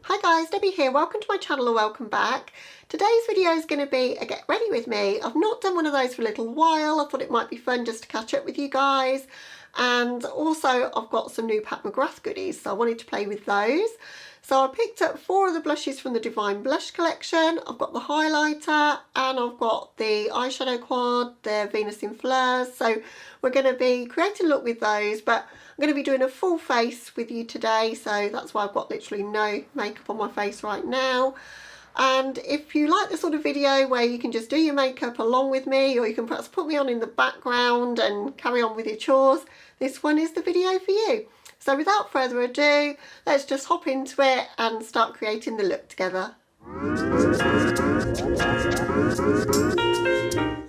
Hi guys, Debbie here. Welcome to my channel or welcome back. Today's video is going to be a get ready with me. I've not done one of those for a little while. I thought it might be fun just to catch up with you guys. And also I've got some new McGRATH goodies, so I wanted to play with those. So I picked up 4 of the blushes from the Divine Blush collection. I've got the highlighter and I've got the eyeshadow quad, the Venus In Fleurs. So we're going to be creating a look with those, but I'm going to be doing a full face with you today, so that's why I've got literally no makeup on my face right now. And if you like the sort of video where you can just do your makeup along with me, or you can perhaps put me on in the background and carry on with your chores, this one is the video for you. So without further ado, let's just hop into it and start creating the look together.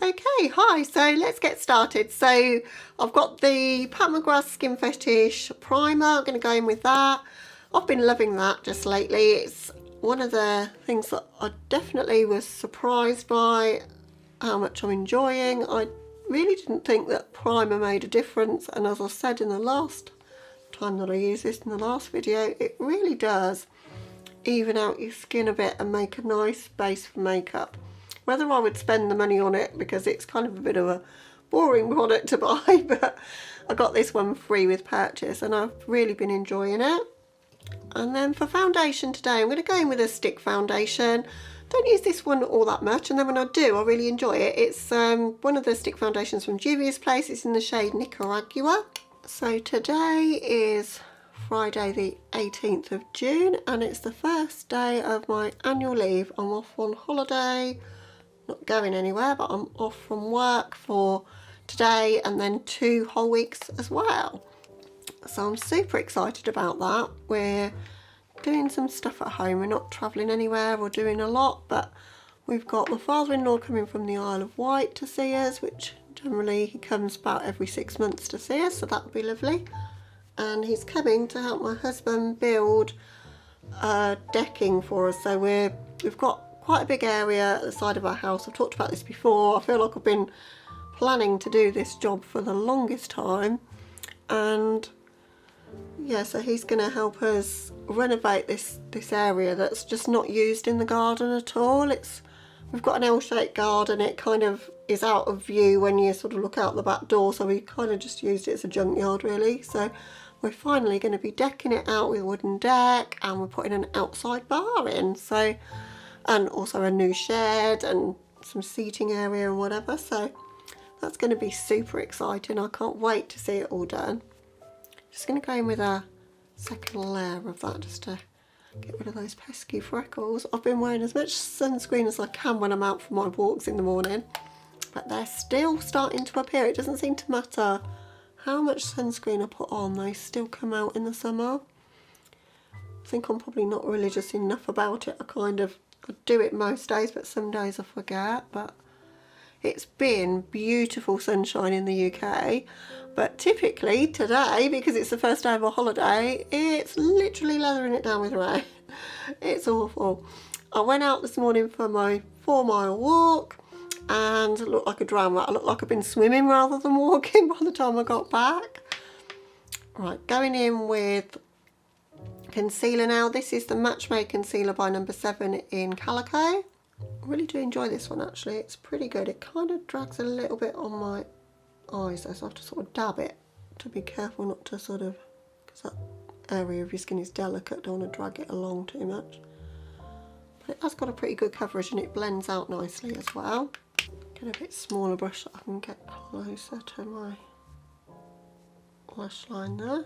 Okay, hi, so let's get started. So I've got the McGRATH Skinfinish primer. I'm going to go in with that. I've been loving that just lately. It's one of the things that I definitely was surprised by how much I'm enjoying. I really didn't think that primer made a difference, and as I said in the last time that I used this in the last video, it really does even out your skin a bit and make a nice base for makeup. Whether I would spend the money on it, because it's kind of a bit of a boring product to buy, but I got this one free with purchase and I've really been enjoying it. And then for foundation today, I'm going to go in with a stick foundation. Don't use this one all that much, and then when I do, I really enjoy it. It's one of the stick foundations from Juvia's place. It's in the shade Nicaragua. So today is Friday the 18th of June and it's the first day of my annual leave. I'm off on holiday, not going anywhere, but I'm off from work for today and then 2 whole weeks as well. So I'm super excited about that. We're doing some stuff at home. We're not travelling anywhere or doing a lot, but we've got my father-in-law coming from the Isle of Wight to see us, which generally he comes about every 6 months to see us, so that would be lovely. And he's coming to help my husband build decking for us. So we've got quite a big area at the side of our house. I've talked about this before. I feel like I've been planning to do this job for the longest time, and yeah, so he's going to help us renovate this area that's just not used in the garden at all. We've got an L-shaped garden. It kind of is out of view when you sort of look out the back door, so we kind of just used it as a junkyard really. So we're finally going to be decking it out with a wooden deck, and we're putting an outside bar in, so, and also a new shed and some seating area and whatever. So that's going to be super exciting. I can't wait to see it all done. Just going to go in with a second layer of that just to get rid of those pesky freckles. I've been wearing as much sunscreen as I can when I'm out for my walks in the morning, but they're still starting to appear. It doesn't seem to matter how much sunscreen I put on, they still come out in the summer. I think I'm probably not religious enough about it. I do it most days, but some days I forget. But it's been beautiful sunshine in the UK, but typically today, because it's the first day of a holiday, it's literally leathering it down with rain. It's awful. I went out this morning for my 4-mile walk and looked like a drowned rat. I looked like I've been swimming rather than walking by the time I got back. Right, going in with concealer now. This is the Match Made Concealer by number 7 in Calico. I really do enjoy this one actually. It's pretty good. It kind of drags a little bit on my eyes, so I have to sort of dab it to be careful not to sort of, because that area of your skin is delicate, don't want to drag it along too much. But it has got a pretty good coverage and it blends out nicely as well. Get a bit smaller brush so I can get closer to my lash line there.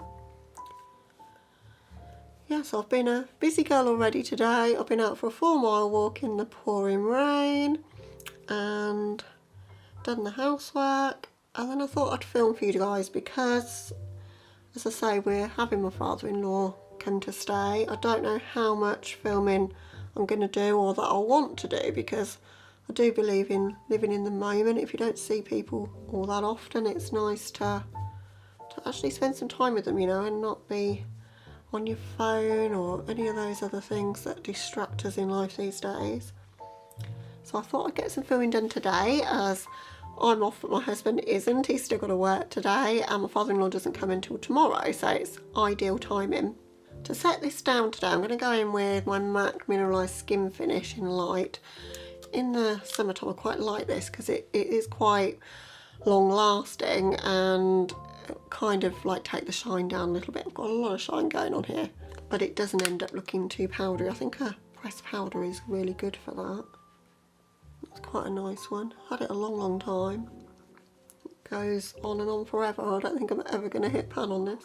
Yes, I've been a busy girl already today. I've been out for a 4-mile walk in the pouring rain and done the housework, and then I thought I'd film for you guys because, as I say, we're having my father-in-law come to stay. I don't know how much filming I'm going to do or that I want to do, because I do believe in living in the moment. If you don't see people all that often, it's nice to actually spend some time with them, you know, and not be on your phone or any of those other things that distract us in life these days. So I thought I'd get some filming done today, as I'm off but my husband isn't. He's still got to work today and my father-in-law doesn't come until tomorrow, so it's ideal timing. To set this down today, I'm going to go in with my MAC Mineralized Skinfinish in light. In the summertime I quite like this because it is quite long lasting and kind of like take the shine down a little bit. I've got a lot of shine going on here, but it doesn't end up looking too powdery. I think a pressed powder is really good for that. It's quite a nice one. Had it a long time. It goes on and on forever. I don't think I'm ever going to hit pan on this.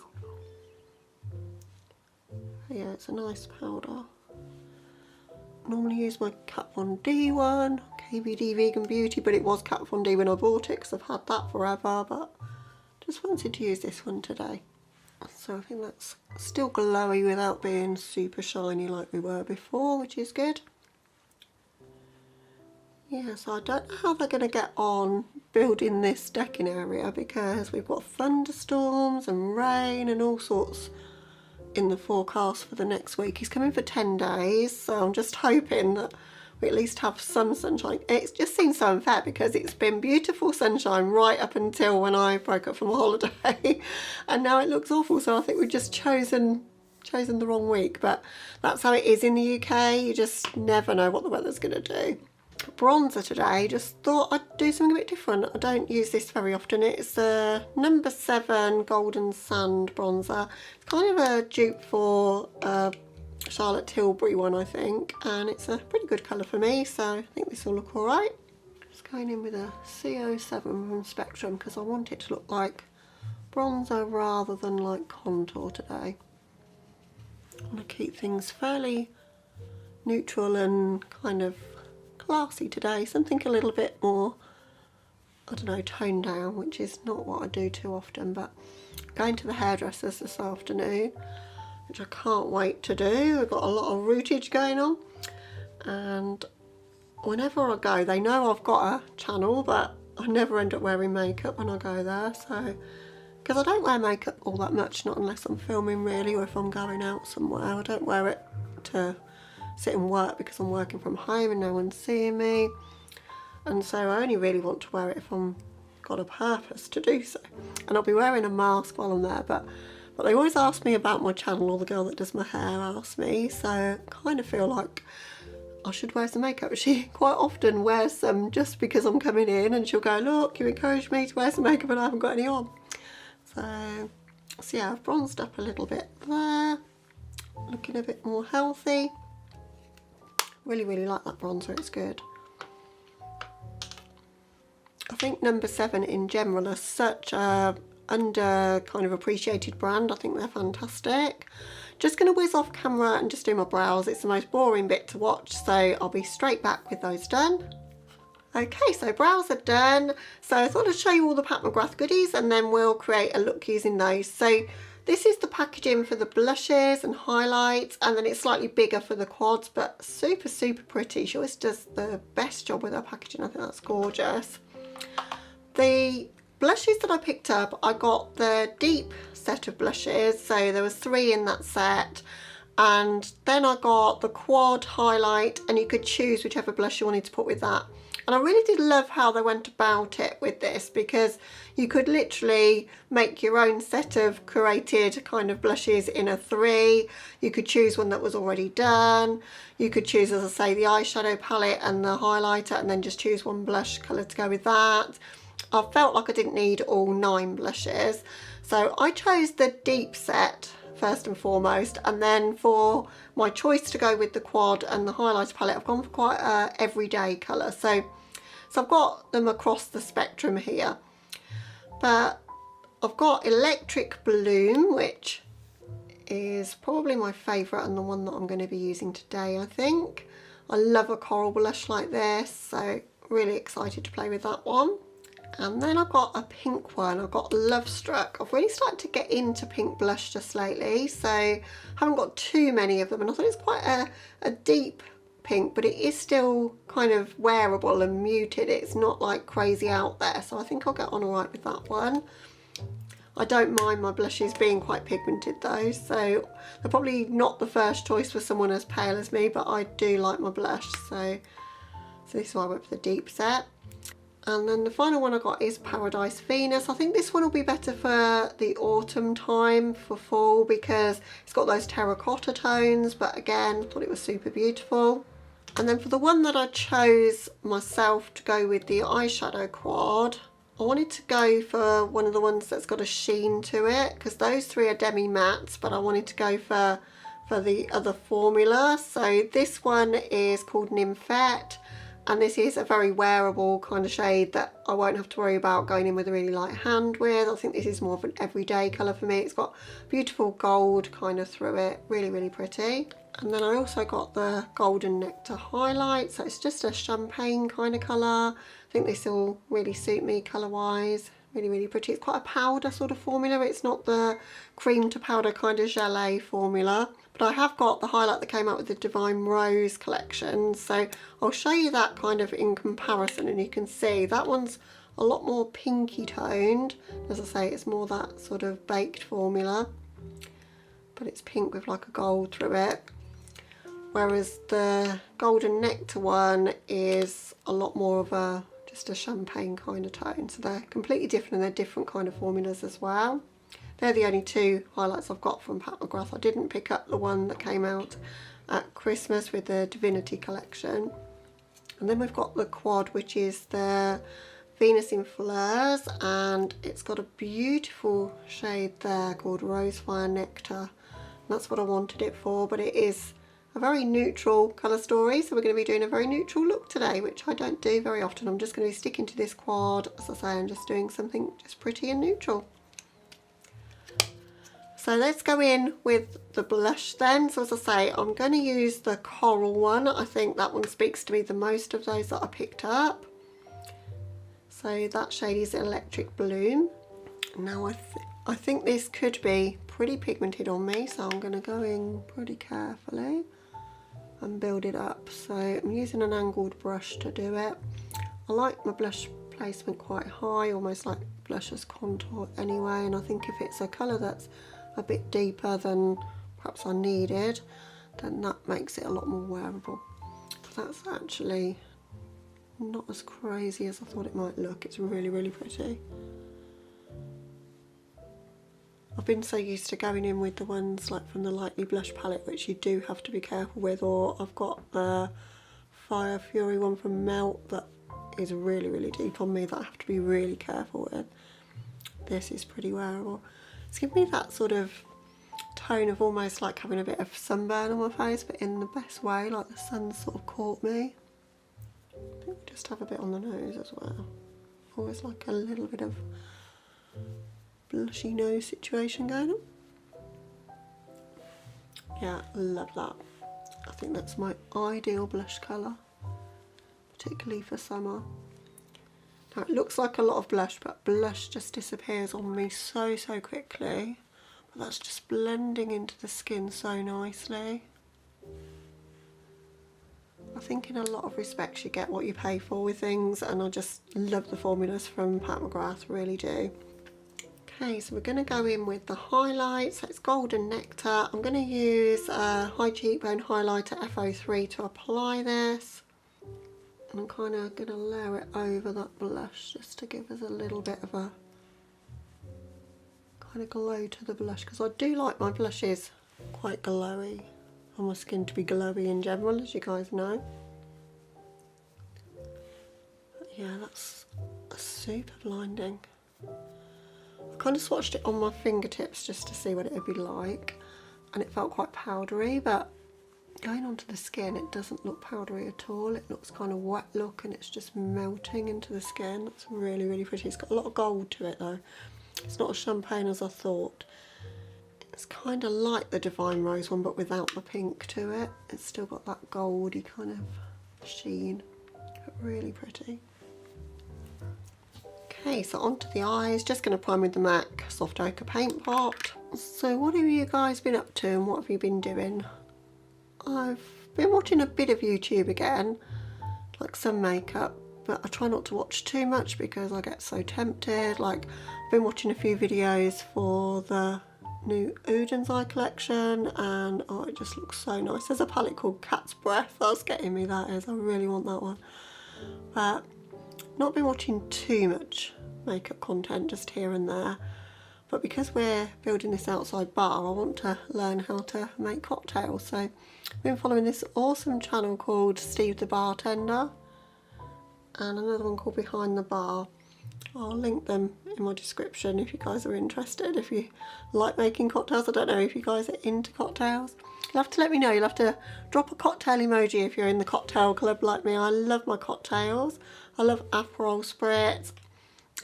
Yeah, it's a nice powder. Normally use my Kat Von D one, KVD Vegan Beauty, but it was Kat Von D when I bought it because I've had that forever, but just wanted to use this one today. So I think that's still glowy without being super shiny like we were before, which is good. Yeah, so I don't know how they're going to get on building this decking area because we've got thunderstorms and rain and all sorts in the forecast for the next week. He's coming for 10 days, so I'm just hoping that we at least have some sunshine. It just seems so unfair because it's been beautiful sunshine right up until when I broke up from a holiday and now it looks awful, so I think we've just chosen the wrong week, but that's how it is in the UK. You just never know what the weather's going to do. Bronzer today, just thought I'd do something a bit different. I don't use this very often. It's a number 7 Golden Sand bronzer. It's kind of a dupe for Charlotte Tilbury one, I think, and it's a pretty good colour for me, so I think this will look alright. Just going in with a CO7 from Spectrum because I want it to look like bronzer rather than like contour today. I want to keep things fairly neutral and kind of classy today, something a little bit more, I don't know, toned down, which is not what I do too often, but going to the hairdressers this afternoon, which I can't wait to do. We've got a lot of rootage going on, and whenever I go, they know I've got a channel, but I never end up wearing makeup when I go there, so because I don't wear makeup all that much, not unless I'm filming really, or if I'm going out somewhere. I don't wear it to sit and work because I'm working from home and no one's seeing me, and so I only really want to wear it if I'm got a purpose to do so. And I'll be wearing a mask while I'm there, but they always ask me about my channel, or the girl that does my hair asks me, so I kind of feel like I should wear some makeup. She quite often wears some just because I'm coming in, and she'll go, look, you encouraged me to wear some makeup and I haven't got any on. So yeah, I've bronzed up a little bit there, looking a bit more healthy. Really like that bronzer, it's good. I think number 7 in general are such a under kind of appreciated brand. I think they're fantastic. Just going to whiz off camera and just do my brows. It's the most boring bit to watch, so I'll be straight back with those done. Okay, so brows are done. So I thought I'd show you all the Pat McGrath goodies and then we'll create a look using those. So this is the packaging for the blushes and highlights, and then it's slightly bigger for the quads, but super pretty. She always does the best job with her packaging. I think that's gorgeous. The blushes that I picked up, I got the deep set of blushes, so there was 3 in that set, and then I got the quad highlight, and you could choose whichever blush you wanted to put with that. And I really did love how they went about it with this, because you could literally make your own set of curated kind of blushes in a 3. You could choose one that was already done. You could choose, as I say, the eyeshadow palette and the highlighter, and then just choose one blush colour to go with that. I felt like I didn't need all 9 blushes, so I chose the deep set first and foremost, and then for my choice to go with the quad and the highlighter palette, I've gone for quite a everyday colour. So I've got them across the spectrum here, but I've got Electric Bloom, which is probably my favourite and the one that I'm going to be using today, I think. I love a coral blush like this, so really excited to play with that one. And then I've got a pink one. I've got Love Struck. I've really started to get into pink blush just lately, so I haven't got too many of them, and I thought it's quite a deep pink, but it is still kind of wearable and muted. It's not like crazy out there, so I think I'll get on alright with that one. I don't mind my blushes being quite pigmented though, so they're probably not the first choice for someone as pale as me, but I do like my blush, so this is why I went for the deep set. And then the final one I got is Paradise Venus. I think this one will be better for the autumn time, for fall, because it's got those terracotta tones, but again, I thought it was super beautiful. And then for the one that I chose myself to go with the eyeshadow quad, I wanted to go for one of the ones that's got a sheen to it, because those three are demi mattes, but I wanted to go for the other formula. So this one is called Nymphate, and this is a very wearable kind of shade that I won't have to worry about going in with a really light hand with. I think this is more of an everyday colour for me. It's got beautiful gold kind of through it, really, really pretty. And then I also got the Golden Nectar Highlight, so it's just a champagne kind of colour. I think this will really suit me colour wise. Really, really pretty. It's quite a powder sort of formula. It's not the cream to powder kind of gelée formula. But I have got the highlight that came out with the Divine Rose collection. So I'll show you that kind of in comparison, and you can see that one's a lot more pinky toned. As I say, it's more that sort of baked formula. But it's pink with like a gold through it. Whereas the Golden Nectar one is a lot more of a just a champagne kind of tone. So they're completely different, and they're different kind of formulas as well. They're the only two highlights I've got from Pat McGrath. I didn't pick up the one that came out at Christmas with the Divinity collection. And then we've got the quad, which is the Venus in Fleurs, and it's got a beautiful shade there called Rosefire Nectar. And that's what I wanted it for, but it is a very neutral colour story, so we're going to be doing a very neutral look today, which I don't do very often. I'm just going to be sticking to this quad, as I say, and just doing something just pretty and neutral. So let's go in with the blush then. So as I say, I'm going to use the coral one. I think that one speaks to me the most of those that I picked up. So that shade is Electric Bloom. Now I think this could be pretty pigmented on me, so I'm going to go in pretty carefully and build it up. So I'm using an angled brush to do it. I like my blush placement quite high, almost like blush as contour anyway, and I think if it's a colour that's a bit deeper than perhaps I needed, then that makes it a lot more wearable. So that's actually not as crazy as I thought it might look. It's really, really pretty. I've been so used to going in with the ones like from the Lightly Blush palette, which you do have to be careful with, or I've got the Fire Fury one from Melt that is really, really deep on me that I have to be really careful with. This is pretty wearable. It's giving me that sort of tone of almost like having a bit of sunburn on my face, but in the best way, like the sun sort of caught me. I think we just have a bit on the nose as well. Always like a little bit of blushy nose situation going on. Yeah, love that. I think that's my ideal blush colour, particularly for summer. Now it looks like a lot of blush, but blush just disappears on me so quickly. But that's just blending into the skin so nicely. I think in a lot of respects you get what you pay for with things, and I just love the formulas from Pat McGrath, really do. Okay, so we're going to go in with the highlight. So it's Golden Nectar. I'm going to use a High Cheekbone Highlighter FO3 to apply this. And I'm kind of going to layer it over that blush just to give us a little bit of a kind of glow to the blush, because I do like my blushes quite glowy. I want my skin to be glowy in general, as you guys know. But yeah, that's a super blinding. I kind of swatched it on my fingertips just to see what it would be like, and it felt quite powdery, but going onto the skin it doesn't look powdery at all. It looks kind of wet look, and it's just melting into the skin. It's really, really pretty. It's got a lot of gold to it though. It's not as champagne as I thought. It's kind of like the Divine Rose one, but without the pink to it. It's still got that goldy kind of sheen, but really pretty. Okay, so onto the eyes. Just going to prime with the MAC Soft Ochre Paint Pot. So what have you guys been up to, and what have you been doing? I've been watching a bit of YouTube again, like some makeup, but I try not to watch too much because I get so tempted. Like, I've been watching a few videos for the new Udens Eye collection, and oh, it just looks so nice. There's a palette called Cat's Breath that's getting me, that is. I really want that one. But not been watching too much makeup content, just here and there, but because we're building this outside bar, I want to learn how to make cocktails. So I've been following this awesome channel called Steve the Bartender and another one called Behind the Bar. I'll link them in my description if you guys are interested, if you like making cocktails. I don't know if you guys are into cocktails. You'll have to let me know. You'll have to drop a cocktail emoji if you're in the cocktail club like me. I love my cocktails. I love Aperol spritz.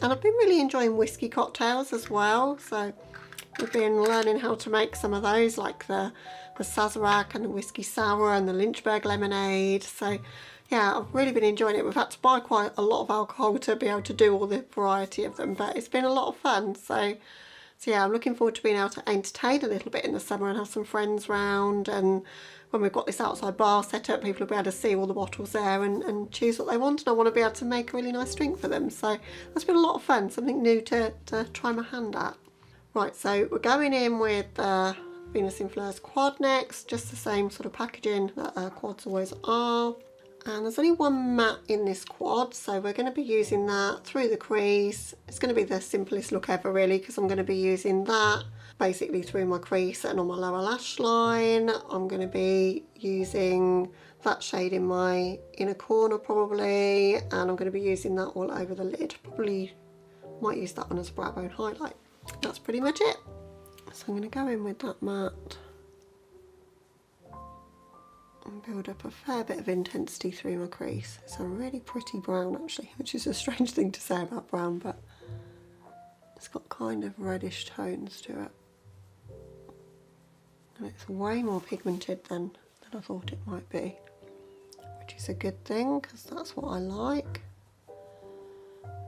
And I've been really enjoying whiskey cocktails as well. So we've been learning how to make some of those, like the Sazerac and the whiskey sour and the Lynchburg lemonade. So yeah, I've really been enjoying it. We've had to buy quite a lot of alcohol to be able to do all the variety of them, but it's been a lot of fun. So yeah, I'm looking forward to being able to entertain a little bit in the summer and have some friends round, and when we've got this outside bar set up, people will be able to see all the bottles there and choose what they want, and I want to be able to make a really nice drink for them. So that's been a lot of fun, something new to try my hand at. Right, so we're going in with Venus In Fleurs quad next, just the same sort of packaging that quads always are. And there's only one matte in this quad, so we're going to be using that through the crease. It's going to be the simplest look ever really, because I'm going to be using that basically through my crease and on my lower lash line. I'm going to be using that shade in my inner corner probably, and I'm going to be using that all over the lid. Probably might use that one as a brow bone highlight. That's pretty much it. So I'm going to go in with that matte and build up a fair bit of intensity through my crease. It's a really pretty brown actually, which is a strange thing to say about brown, but it's got kind of reddish tones to it. And it's way more pigmented than I thought it might be, which is a good thing because that's what I like.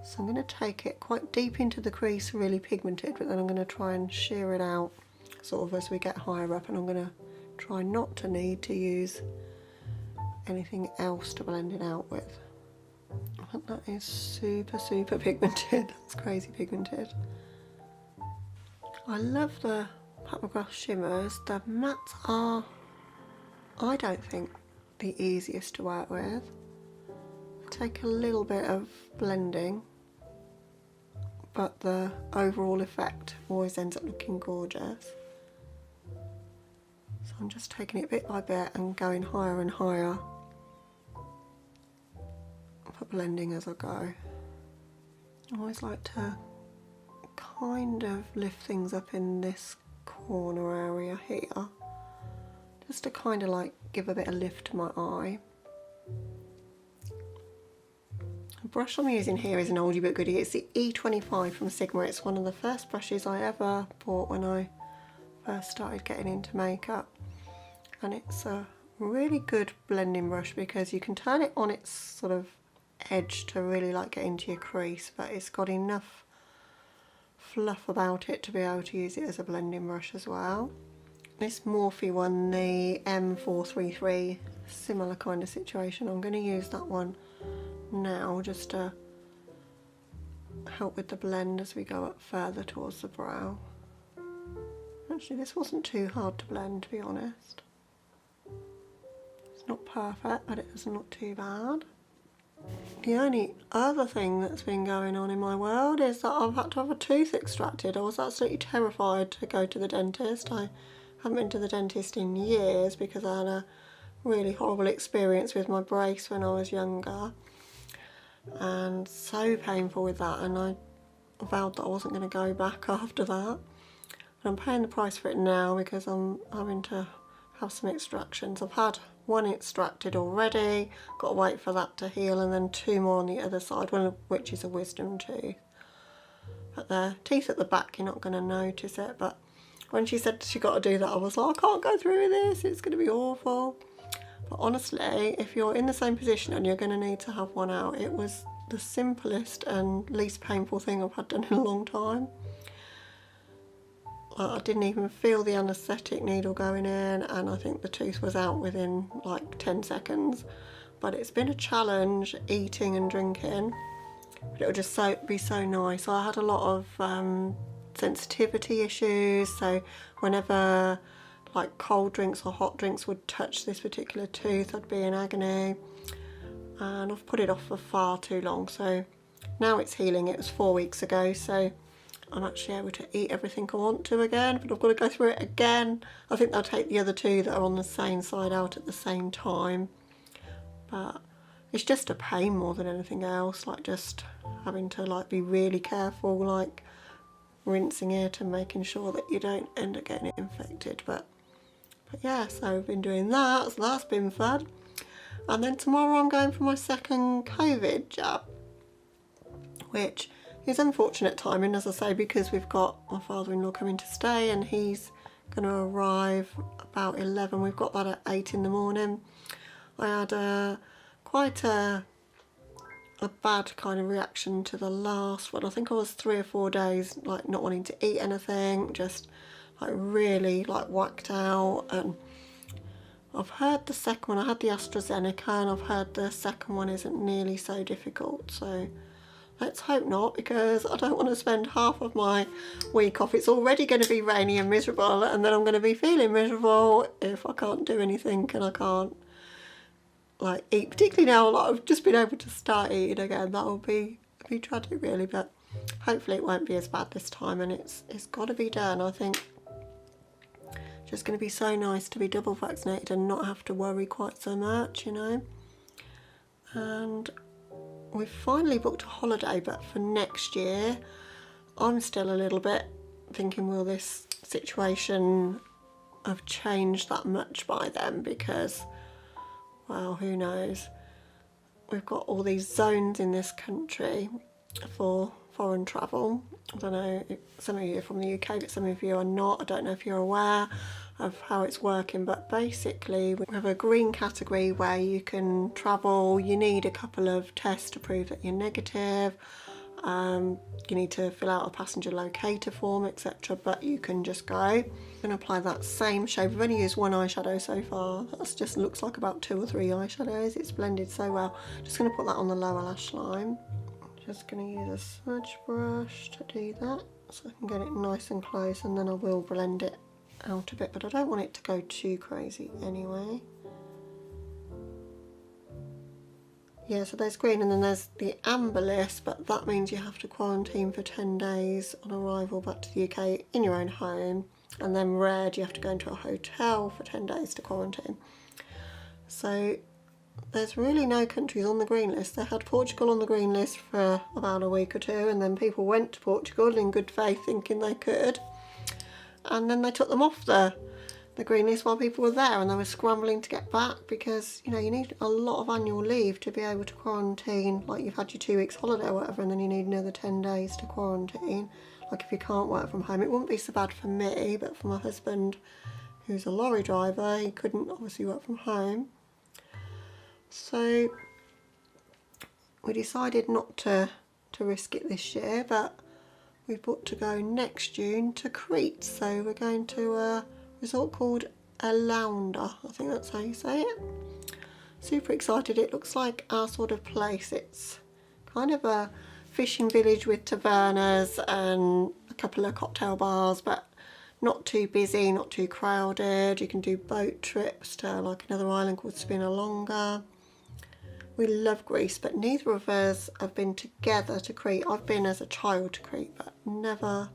So I'm going to take it quite deep into the crease, really pigmented, but then I'm going to try and sheer it out sort of as we get higher up, and I'm going to try not to need to use anything else to blend it out with. I think that is super pigmented. That's crazy pigmented. I love the Pat McGrath shimmers. The mattes are, I don't think, the easiest to work with. They take a little bit of blending, but the overall effect always ends up looking gorgeous. So I'm just taking it bit by bit and going higher and higher for blending as I go. I always like to kind of lift things up in this corner area here, just to kind of like give a bit of lift to my eye. The brush I'm using here is an oldie but goodie. It's the E25 from Sigma. It's one of the first brushes I ever bought when I first started getting into makeup, and it's a really good blending brush because you can turn it on its sort of edge to really like get into your crease, but it's got enough fluff about it to be able to use it as a blending brush as well. This Morphe one, the M433, similar kind of situation. I'm going to use that one now just to help with the blend as we go up further towards the brow. Actually, this wasn't too hard to blend, to be honest. It's not perfect, but it doesn't look too bad. The only other thing that's been going on in my world is that I've had to have a tooth extracted. I was absolutely terrified to go to the dentist. I haven't been to the dentist in years because I had a really horrible experience with my brace when I was younger, and so painful with that, and I vowed that I wasn't going to go back after that. But I'm paying the price for it now because I'm having to have some extractions. I've had one extracted already, got to wait for that to heal, and then two more on the other side, one of which is a wisdom tooth. But the teeth at the back, you're not going to notice it, but when she said she got to do that, I was like, I can't go through with this, it's going to be awful. But honestly, if you're in the same position and you're going to need to have one out, it was the simplest and least painful thing I've had done in a long time. I didn't even feel the anaesthetic needle going in, and I think the tooth was out within like 10 seconds. But it's been a challenge eating and drinking, but it'll just be so nice. I had a lot of sensitivity issues, so whenever like cold drinks or hot drinks would touch this particular tooth, I'd be in agony, and I've put it off for far too long, so now it's healing. It was 4 weeks ago, so I'm actually able to eat everything I want to again, but I've got to go through it again. I think they'll take the other two that are on the same side out at the same time, but it's just a pain more than anything else, like just having to like be really careful, like rinsing it and making sure that you don't end up getting it infected. But yeah, so I've been doing that, so that's been fun. And then tomorrow I'm going for my second COVID jab, which is unfortunate timing, as I say, because we've got my father-in-law coming to stay and he's going to arrive about 11. We've got that at 8 in the morning. I had quite a bad kind of reaction to the last one. I think I was 3 or 4 days like not wanting to eat anything, just like really like whacked out. And I've heard the second one, I had the AstraZeneca, and I've heard the second one isn't nearly so difficult, so let's hope not, because I don't want to spend half of my week off. It's already going to be rainy and miserable, and then I'm going to be feeling miserable if I can't do anything and I can't like eat, particularly now like I've just been able to start eating again. That will be tragic really, but hopefully it won't be as bad this time, and it's got to be done. I think just going to be so nice to be double vaccinated and not have to worry quite so much, you know. And we've finally booked a holiday, but for next year. I'm still a little bit thinking, will this situation have changed that much by then? Because, well, who knows. We've got all these zones in this country for foreign travel. I don't know, some of you are from the UK, but some of you are not. I don't know if you're aware of how it's working, but basically we have a green category where you can travel. You need a couple of tests to prove that you're negative. You need to fill out a passenger locator form, etc., but you can just go. I'm going to apply that same shade. I've only used one eyeshadow so far. That just looks like about 2 or 3 eyeshadows. It's blended so well. Just going to put that on the lower lash line. Just going to use a smudge brush to do that, so I can get it nice and close, and then I will blend it out a bit, but I don't want it to go too crazy anyway. Yeah, so there's green, and then there's the amber list, but that means you have to quarantine for 10 days on arrival back to the UK in your own home. And then red, you have to go into a hotel for 10 days to quarantine. So there's really no countries on the green list. They had Portugal on the green list for about a week or two, and then people went to Portugal in good faith thinking they could, and then they took them off the green list while people were there, and they were scrambling to get back, because you know you need a lot of annual leave to be able to quarantine. Like, you've had your 2 weeks holiday or whatever, and then you need another 10 days to quarantine. Like, if you can't work from home, it wouldn't be so bad for me, but for my husband, who's a lorry driver, he couldn't obviously work from home. So we decided not to risk it this year, but we've booked to go next June to Crete. So we're going to a resort called Alaunda, I think that's how you say it. Super excited. It looks like our sort of place. It's kind of a fishing village with tavernas and a couple of cocktail bars, but not too busy, not too crowded. You can do boat trips to like another island called Spinalonga. We love Greece, but neither of us have been together to Crete. I've been as a child to Crete, but never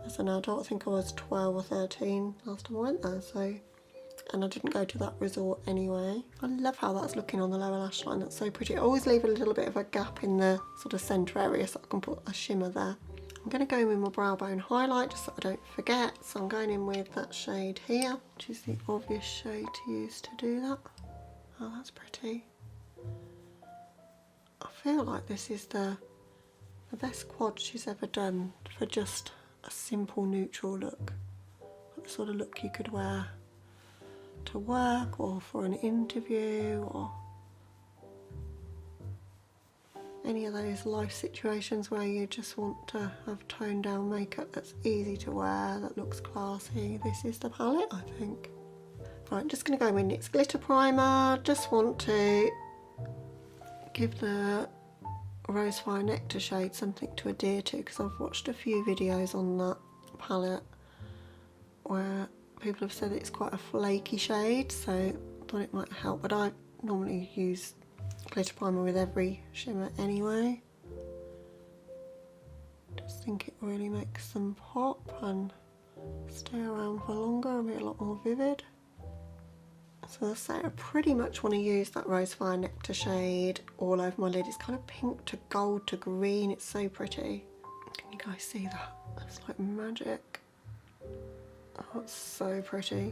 as an adult. I think I was 12 or 13 last time I went there, so, and I didn't go to that resort anyway. I love how that's looking on the lower lash line. That's so pretty. I always leave a little bit of a gap in the sort of centre area so I can put a shimmer there. I'm going to go in with my brow bone highlight just so I don't forget. So I'm going in with that shade here, which is the obvious shade to use to do that. Oh, that's pretty. I feel like this is the best quad she's ever done for just a simple neutral look. The sort of look you could wear to work or for an interview or any of those life situations where you just want to have toned down makeup that's easy to wear, that looks classy. This is the palette, I think. Right, I'm just going to go with NYX Glitter Primer. Just want to give the Rosefire Nectar shade something to adhere to, because I've watched a few videos on that palette where people have said it's quite a flaky shade, so I thought it might help, but I normally use glitter primer with every shimmer anyway. think it really makes them pop and stay around for longer and be a lot more vivid. So as I say, I pretty much want to use that Rose Fire Nectar shade all over my lid. It's kind of pink to gold to green. It's so pretty. Can you guys see that? It's like magic. Oh, it's so pretty.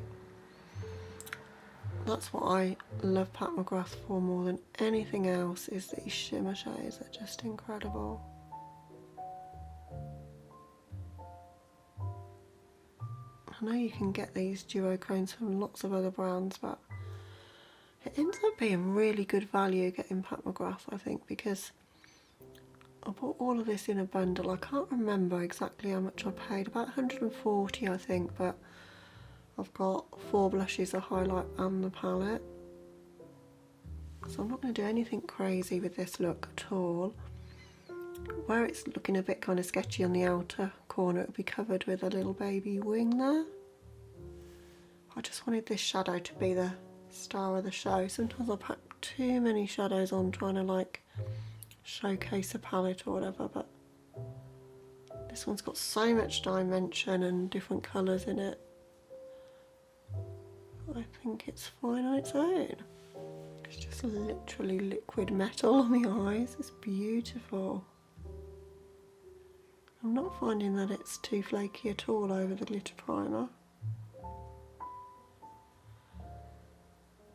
That's what I love Pat McGrath for more than anything else, is these shimmer shades. They're just incredible. I know you can get these duochromes from lots of other brands, but it ends up being really good value getting Pat McGrath, I think, because I bought all of this in a bundle. I can't remember exactly how much I paid, about 140 I think, but I've got 4 blushes, a highlight and the palette. So I'm not going to do anything crazy with this look at all. Where it's looking a bit kind of sketchy on the outer corner, it'll be covered with a little baby wing there. I just wanted this shadow to be the star of the show. Sometimes I pack too many shadows on trying to like showcase a palette or whatever, but this one's got so much dimension and different colours in it. I think it's fine on its own. It's just literally liquid metal on the eyes. It's beautiful. I'm not finding that it's too flaky at all over the glitter primer.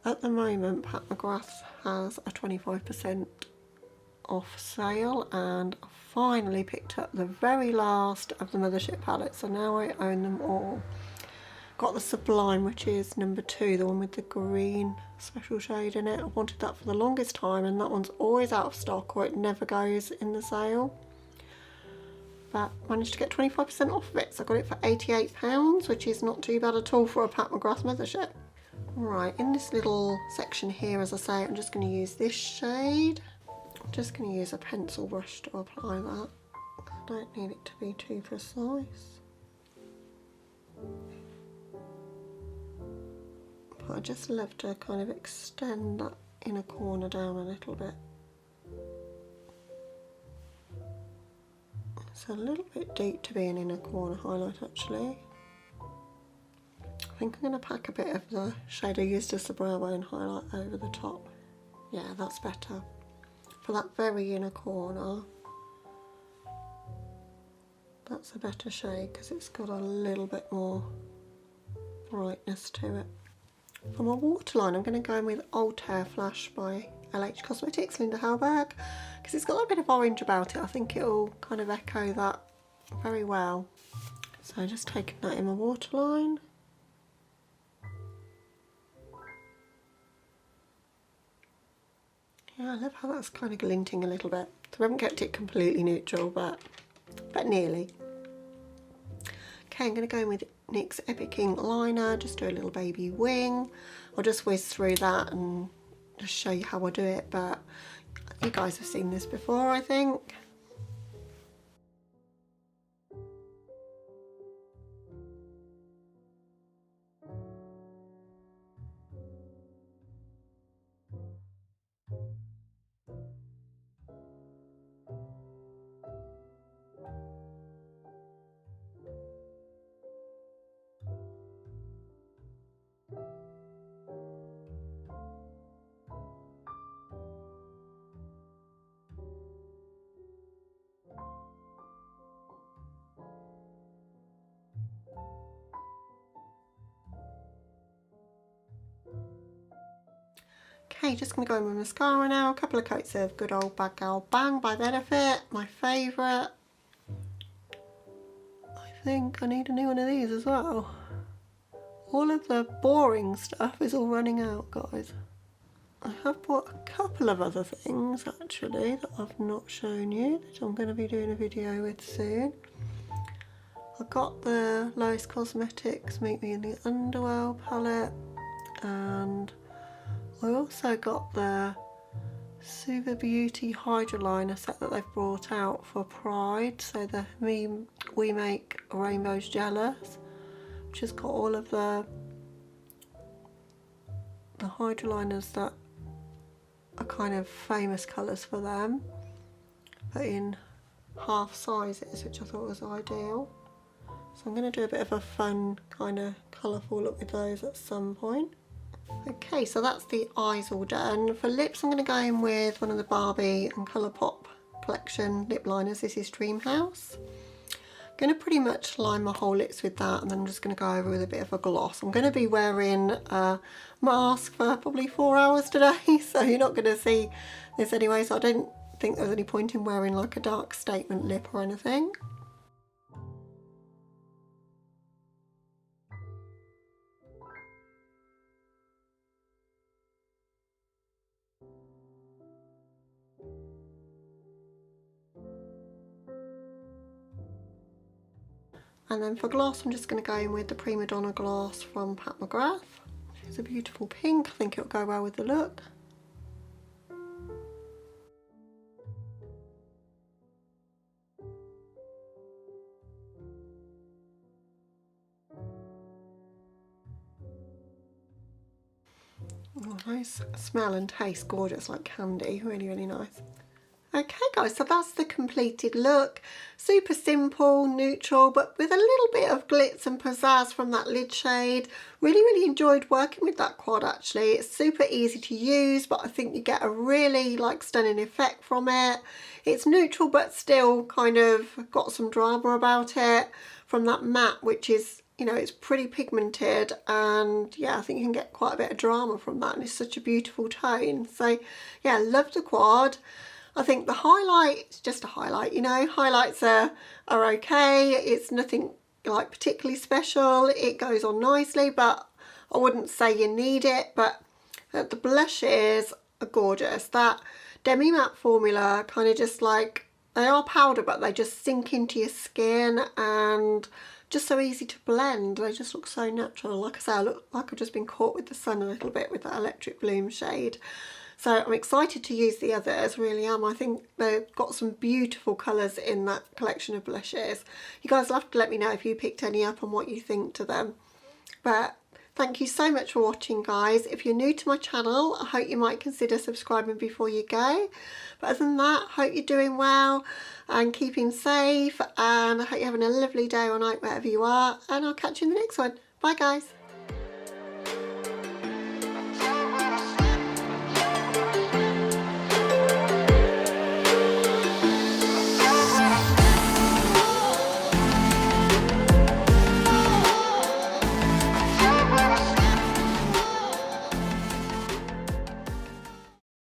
At the moment, Pat McGrath has a 25% off sale, and I finally picked up the very last of the Mothership palettes, so now I own them all. Got the Sublime, which is number 2, the one with the green special shade in it. I wanted that for the longest time, and that one's always out of stock, or it never goes in the sale. But managed to get 25% off of it, so I got it for £88, which is not too bad at all for a Pat McGrath Mothership. Right, in this little section here, as I say, I'm just going to use this shade. I'm just going to use a pencil brush to apply that. I don't need it to be too precise. But I just love to kind of extend that inner corner down a little bit. It's a little bit deep to be an inner corner highlight actually. I think I'm going to pack a bit of the shade I used as the brow bone highlight over the top. Yeah, that's better. For that very inner corner, that's a better shade because it's got a little bit more brightness to it. For my waterline, I'm going to go in with Altair Flash by LH Cosmetics, Linda Hallberg, because it's got a bit of orange about it. I think it'll kind of echo that very well. So just taking that in my waterline. Yeah, I love how that's kind of glinting a little bit. So we haven't kept it completely neutral, but nearly. Okay, I'm going to go in with NYX Epic Ink Liner, just do a little baby wing. I'll just whiz through that and just show you how I do it, but you guys have seen this before, I think. Okay, just going to go in with mascara now. A couple of coats of good old BadGalBang by Benefit, my favourite. I think I need a new one of these as well. All of the boring stuff is all running out, guys. I have bought a couple of other things actually that I've not shown you, that I'm going to be doing a video with soon. I got the Lois Cosmetics Meet Me in the Underworld palette, and I also got the Super Beauty Hydra Liner set that they've brought out for Pride, so the We Make Rainbows Jealous, which has got all of the Hydra liners that are kind of famous colours for them, but in half sizes, which I thought was ideal. So I'm going to do a bit of a fun kind of colourful look with those at some point. Okay, so that's the eyes all done. For lips, I'm going to go in with one of the Barbie and Colourpop collection lip liners. This is Dreamhouse. I'm going to pretty much line my whole lips with that, and then I'm just going to go over with a bit of a gloss. I'm going to be wearing a mask for probably 4 hours today, so you're not going to see this anyway, so I don't think there's any point in wearing like a dark statement lip or anything. And then for gloss, I'm just going to go in with the Prima Donna gloss from McGRATH. It's a beautiful pink. I think it'll go well with the look. Oh, nice smell and taste, gorgeous, like candy, really, really nice. Okay guys, so that's the completed look. Super simple, neutral, but with a little bit of glitz and pizzazz from that lid shade. Really, really enjoyed working with that quad actually. It's super easy to use, but I think you get a really like stunning effect from it. It's neutral, but still kind of got some drama about it from that matte, which is, you know, it's pretty pigmented, and yeah, I think you can get quite a bit of drama from that, and it's such a beautiful tone. So yeah, love the quad. I think the highlight, it's just a highlight, you know, highlights are okay. It's nothing like particularly special. It goes on nicely, but I wouldn't say you need it. But the blushes are gorgeous. That demi matte formula kind of just like, they are powder, but they just sink into your skin and just so easy to blend. They just look so natural. Like I say, I look like I've just been caught with the sun a little bit with that Electric Bloom shade. So I'm excited to use the others, really am. I think they've got some beautiful colours in that collection of blushes. You guys will have to let me know if you picked any up and what you think to them. But thank you so much for watching, guys. If you're new to my channel, I hope you might consider subscribing before you go. But other than that, I hope you're doing well and keeping safe, and I hope you're having a lovely day or night wherever you are, and I'll catch you in the next one. Bye guys.